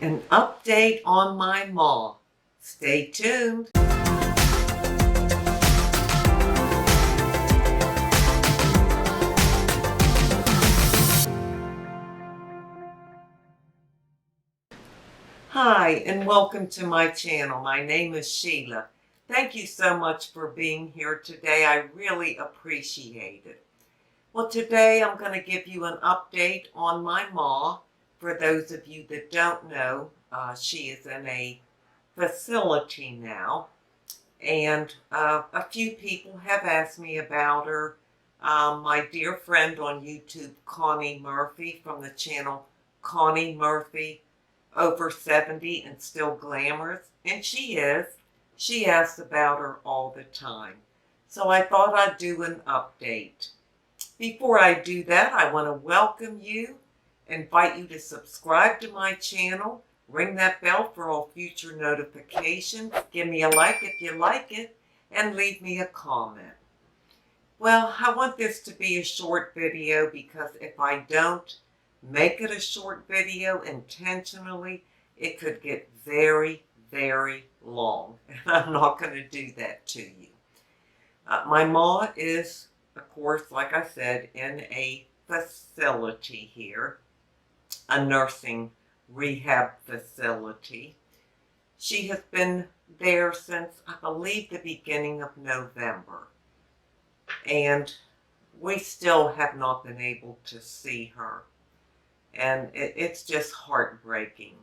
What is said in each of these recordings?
An update on my mom. Stay tuned. Hi, and welcome to my channel. My name is Sheila. Thank you so much for being here today. I really appreciate it. Well, today I'm going to give you an update on my mom. For those of you that don't know, she is in a facility now, and a few people have asked me about her. My dear friend on YouTube, Connie Murphy, from the channel Connie Murphy, over 70 and still glamorous, and she is. She asks about her all the time. So I thought I'd do an update. Before I do that, I want to welcome you, invite you to subscribe to my channel, ring that bell for all future notifications, give me a like if you like it, and leave me a comment. Well, I want this to be a short video because if I don't make it a short video intentionally, it could get very, very long, and I'm not going to do that to you. My mom is, of course, like I said, in a facility here, a nursing rehab facility. She has been there since, I believe, the beginning of November, and we still have not been able to see her, and it's just heartbreaking.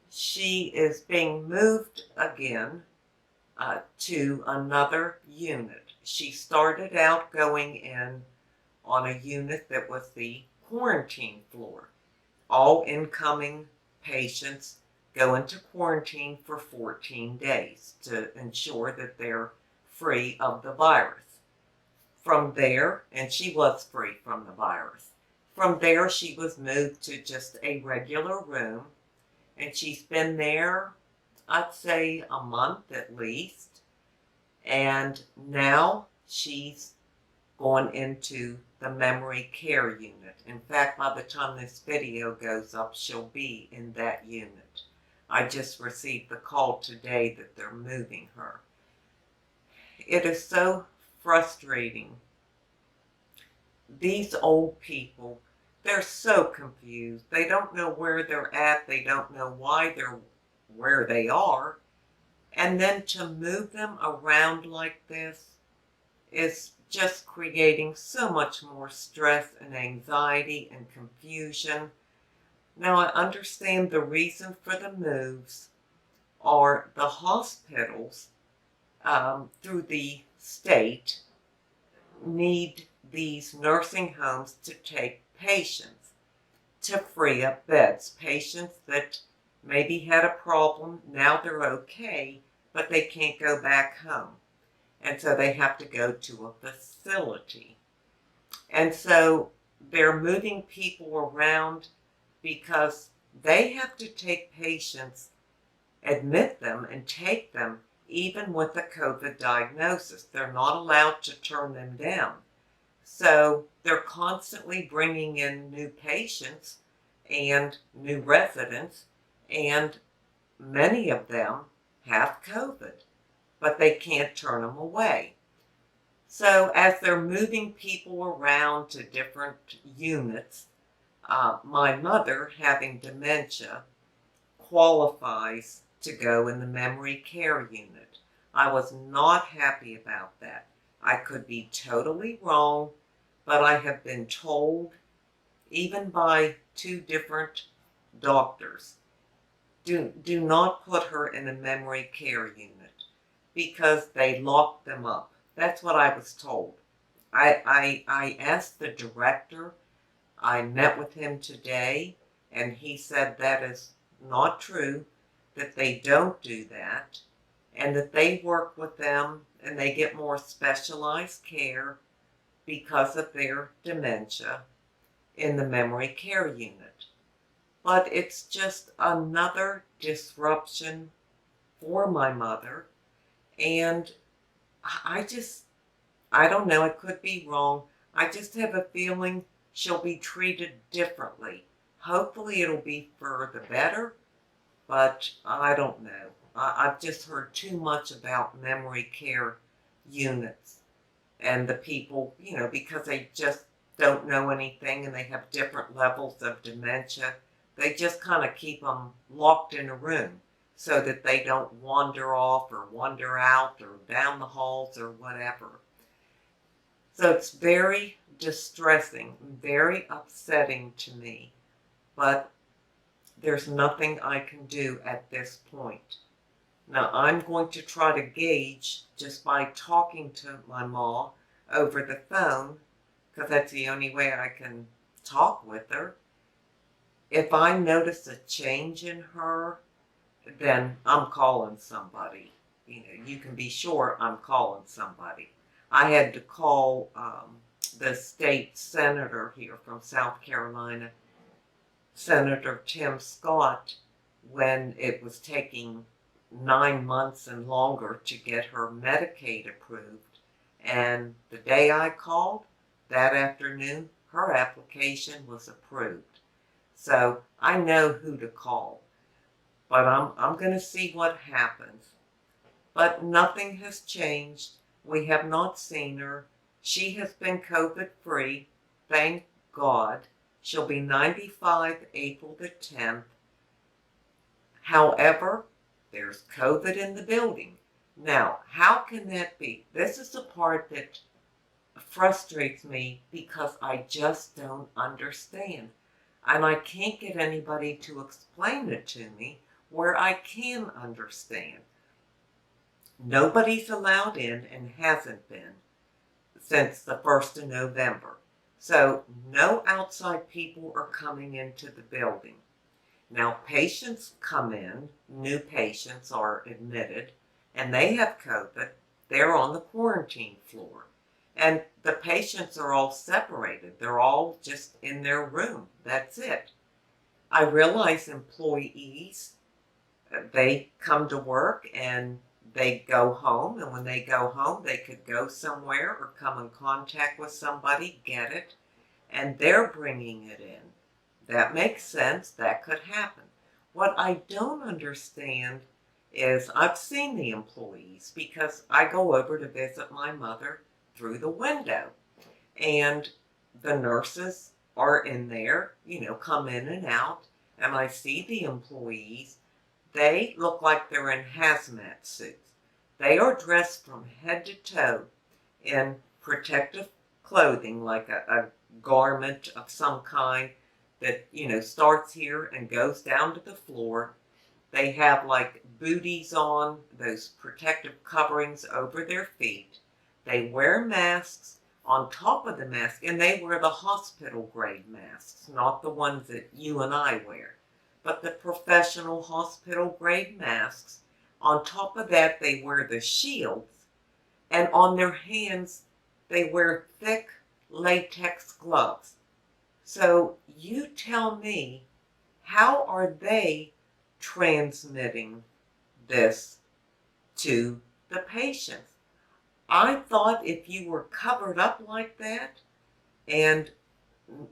She is being moved again to another unit. She started out going in on a unit that was the quarantine floor. All incoming patients go into quarantine for 14 days to ensure that they're free of the virus. From there, and she was free from the virus. From there, she was moved to just a regular room, and she's been there, I'd say, a month at least. And now she's gone into the memory care unit. In fact, by the time this video goes up, she'll be in that unit. I just received the call today that they're moving her. It is so frustrating. These old people, they're so confused. They don't know where they're at. They don't know why they're where they are. And then to move them around like this is just creating so much more stress and anxiety and confusion. Now, I understand the reason for the moves are the hospitals through the state need these nursing homes to take patients to free up beds. Patients that maybe had a problem, now they're okay, but they can't go back home. And so they have to go to a facility. And so they're moving people around because they have to take patients, admit them, and take them even with a COVID diagnosis. They're not allowed to turn them down. So they're constantly bringing in new patients and new residents, and many of them have COVID, but they can't turn them away. So as they're moving people around to different units, my mother, having dementia, qualifies to go in the memory care unit. I was not happy about that. I could be totally wrong, but I have been told, even by 2 different doctors, do not put her in a memory care unit because they lock them up. That's what I was told. I asked the director. I met with him today, and he said that is not true, that they don't do that, and that they work with them and they get more specialized care because of their dementia in the memory care unit. But it's just another disruption for my mother, and I don't know, it could be wrong. I just have a feeling she'll be treated differently. Hopefully it'll be for the better, but I don't know. I've just heard too much about memory care units and the people, because they just don't know anything and they have different levels of dementia. They just kind of keep them locked in a room so that they don't wander off or wander out or down the halls or whatever. So it's very distressing, very upsetting to me, but there's nothing I can do at this point. Now, I'm going to try to gauge just by talking to my ma over the phone, because that's the only way I can talk with her. If I notice a change in her, then I'm calling somebody. You can be sure I'm calling somebody. I had to call the state senator here from South Carolina, Senator Tim Scott, when it was taking 9 months and longer to get her Medicaid approved. And the day I called, that afternoon, her application was approved. So I know who to call. But I'm going to see what happens. But nothing has changed. We have not seen her. She has been COVID-free, thank God. She'll be 95 April the 10th. However, there's COVID in the building. Now, how can that be? This is the part that frustrates me because I just don't understand. And I can't get anybody to explain it to me where I can understand. Nobody's allowed in and hasn't been since the 1st of November. So no outside people are coming into the building. Now patients come in, new patients are admitted, and they have COVID. They're on the quarantine floor. And the patients are all separated. They're all just in their room. That's it. I realize employees, they come to work and they go home. And when they go home, they could go somewhere or come in contact with somebody, get it, and they're bringing it in. That makes sense. That could happen. What I don't understand is I've seen the employees because I go over to visit my mother through the window. And the nurses are in there, come in and out. And I see the employees. They look like they're in hazmat suits. They are dressed from head to toe in protective clothing, like a garment of some kind that, starts here and goes down to the floor. They have like booties on, those protective coverings over their feet. They wear masks on top of the mask, and they wear the hospital grade masks, not the ones that you and I wear, but the professional hospital grade masks. On top of that, they wear the shields, and on their hands, they wear thick latex gloves. So you tell me, how are they transmitting this to the patients? I thought if you were covered up like that and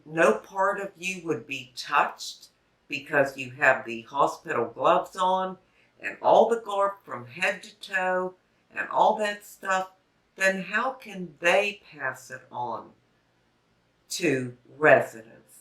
no part of you would be touched because you have the hospital gloves on and all the garb from head to toe and all that stuff, then how can they pass it on to residents?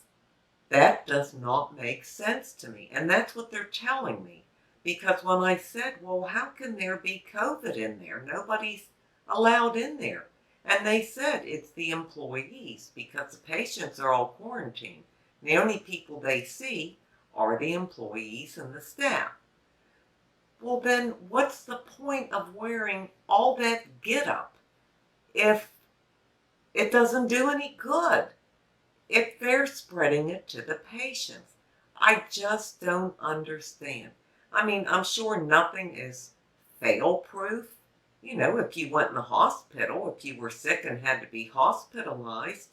That does not make sense to me. And that's what they're telling me. Because when I said, well, how can there be COVID in there? Nobody's allowed in there. And they said it's the employees because the patients are all quarantined. The only people they see are the employees and the staff. Well, then what's the point of wearing all that get-up if it doesn't do any good? If they're spreading it to the patients? I just don't understand. I mean, I'm sure nothing is fail-proof. If you went in the hospital, if you were sick and had to be hospitalized,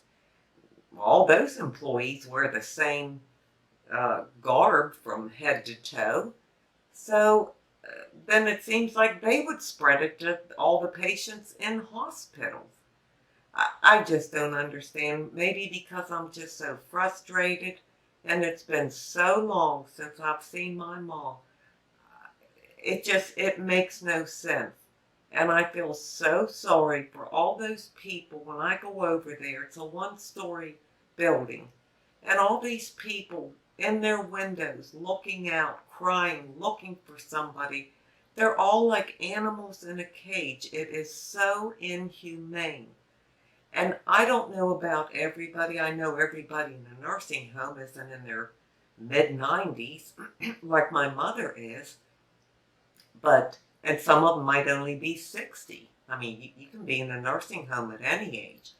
all those employees wear the same garb from head to toe. So then it seems like they would spread it to all the patients in hospitals. I just don't understand. Maybe because I'm just so frustrated and it's been so long since I've seen my mom. it makes no sense. And I feel so sorry for all those people when I go over there. It's a one-story building. And all these people in their windows looking out, crying, looking for somebody. They're all like animals in a cage. It is so inhumane. And I don't know about everybody. I know everybody in the nursing home isn't in their mid-90s like my mother is. But, and some of them might only be 60. I mean, you can be in a nursing home at any age.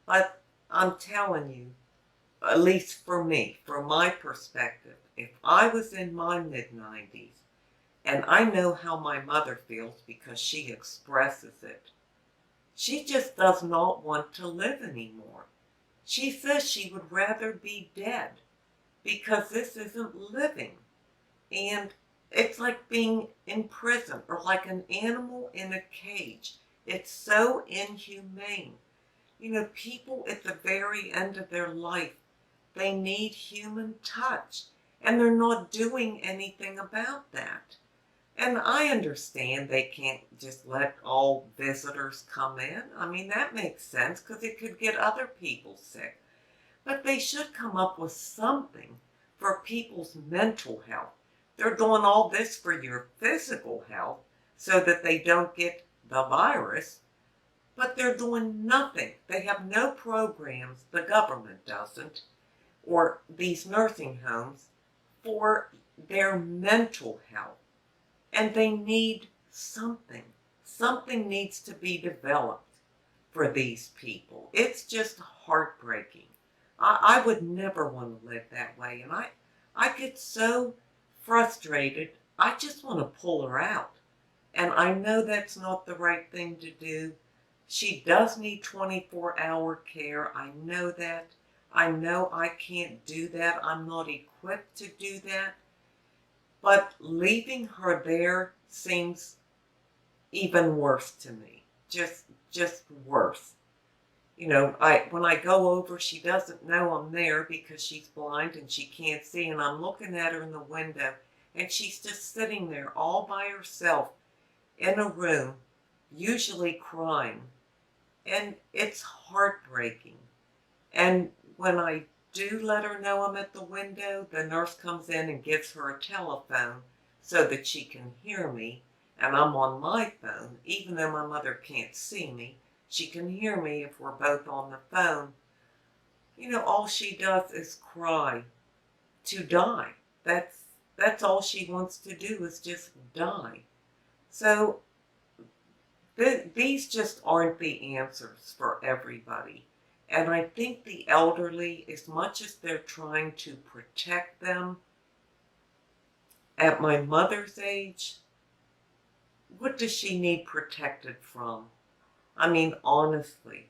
But I'm telling you, at least for me, from my perspective, if I was in my mid-90s, and I know how my mother feels because she expresses it, she just does not want to live anymore. She says she would rather be dead because this isn't living. And it's like being in prison or like an animal in a cage. It's so inhumane. You know, people at the very end of their life, they need human touch, and they're not doing anything about that. And I understand they can't just let all visitors come in. I mean, that makes sense because it could get other people sick. But they should come up with something for people's mental health. They're doing all this for your physical health so that they don't get the virus, but they're doing nothing. They have no programs, the government doesn't, or these nursing homes, for their mental health. And they need something. Something needs to be developed for these people. It's just heartbreaking. I would never want to live that way. And I get so frustrated. I just want to pull her out. And I know that's not the right thing to do. She does need 24-hour care. I know that. I know I can't do that. I'm not equipped to do that. But leaving her there seems even worse to me. Just worse. You know, when I go over, she doesn't know I'm there because she's blind and she can't see, and I'm looking at her in the window, and she's just sitting there all by herself in a room, usually crying. And it's heartbreaking. And when I do let her know I'm at the window, the nurse comes in and gives her a telephone so that she can hear me, and I'm on my phone. Even though my mother can't see me, she can hear me if we're both on the phone. You know, all she does is cry to die. That's all she wants to do, is just die. So these just aren't the answers for everybody. And I think the elderly, as much as they're trying to protect them, at my mother's age, what does she need protected from? I mean, honestly,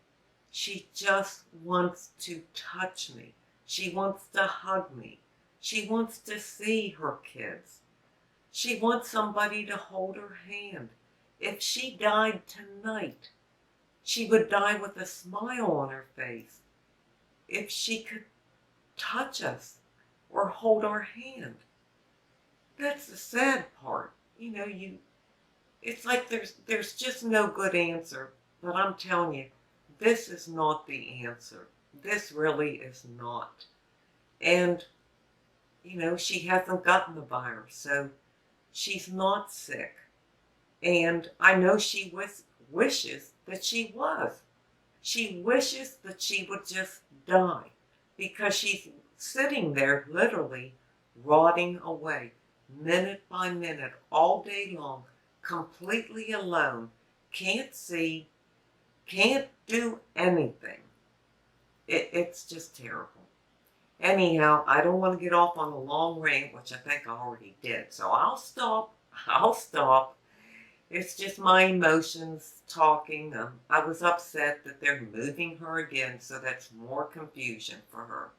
she just wants to touch me. She wants to hug me. She wants to see her kids. She wants somebody to hold her hand. If she died tonight, she would die with a smile on her face. If she could touch us or hold our hand. That's the sad part. You know, it's like there's just no good answer. But I'm telling you, this is not the answer. This really is not. And, you know, she hasn't gotten the virus, so she's not sick. And I know she wishes that she was. She wishes that she would just die because she's sitting there literally rotting away, minute by minute, all day long, completely alone, can't see, can't do anything. It's just terrible. Anyhow, I don't want to get off on a long rant, which I think I already did, so I'll stop. I'll stop. It's just my emotions talking. I was upset that they're moving her again, so that's more confusion for her.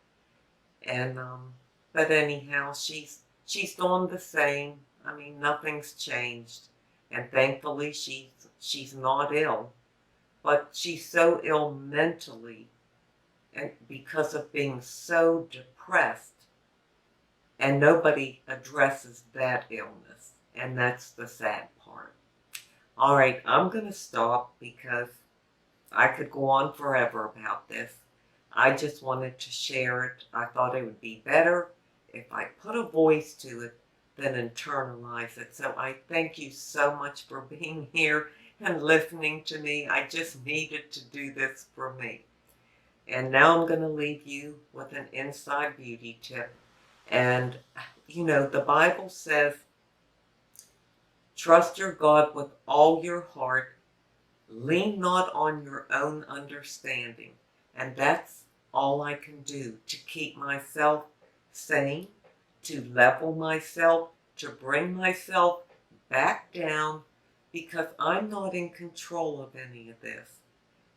And but anyhow, she's doing the same. I mean, nothing's changed, and thankfully she's not ill, but she's so ill mentally, and because of being so depressed, and nobody addresses that illness. And that's the sad part. All right, I'm going to stop because I could go on forever about this. I just wanted to share it. I thought it would be better if I put a voice to it than internalize it. So I thank you so much for being here and listening to me. I just needed to do this for me. And now I'm going to leave you with an inside beauty tip. And, you know, the Bible says, trust your God with all your heart. Lean not on your own understanding. And that's all I can do to keep myself sane, to level myself, to bring myself back down, because I'm not in control of any of this.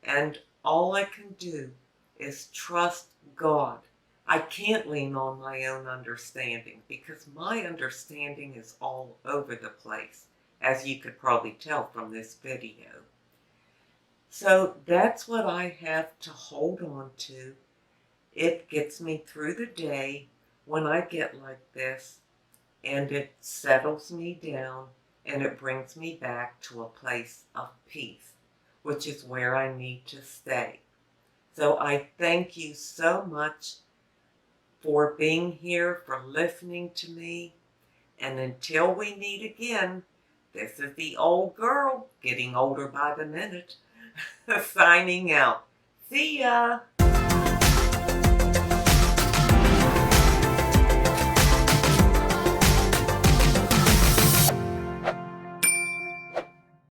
And all I can do is trust God. I can't lean on my own understanding because my understanding is all over the place, as you could probably tell from this video. So that's what I have to hold on to. It gets me through the day when I get like this, and it settles me down, and it brings me back to a place of peace, which is where I need to stay. So I thank you so much for being here, for listening to me, and until we meet again, this is the old girl, getting older by the minute, signing out. See ya!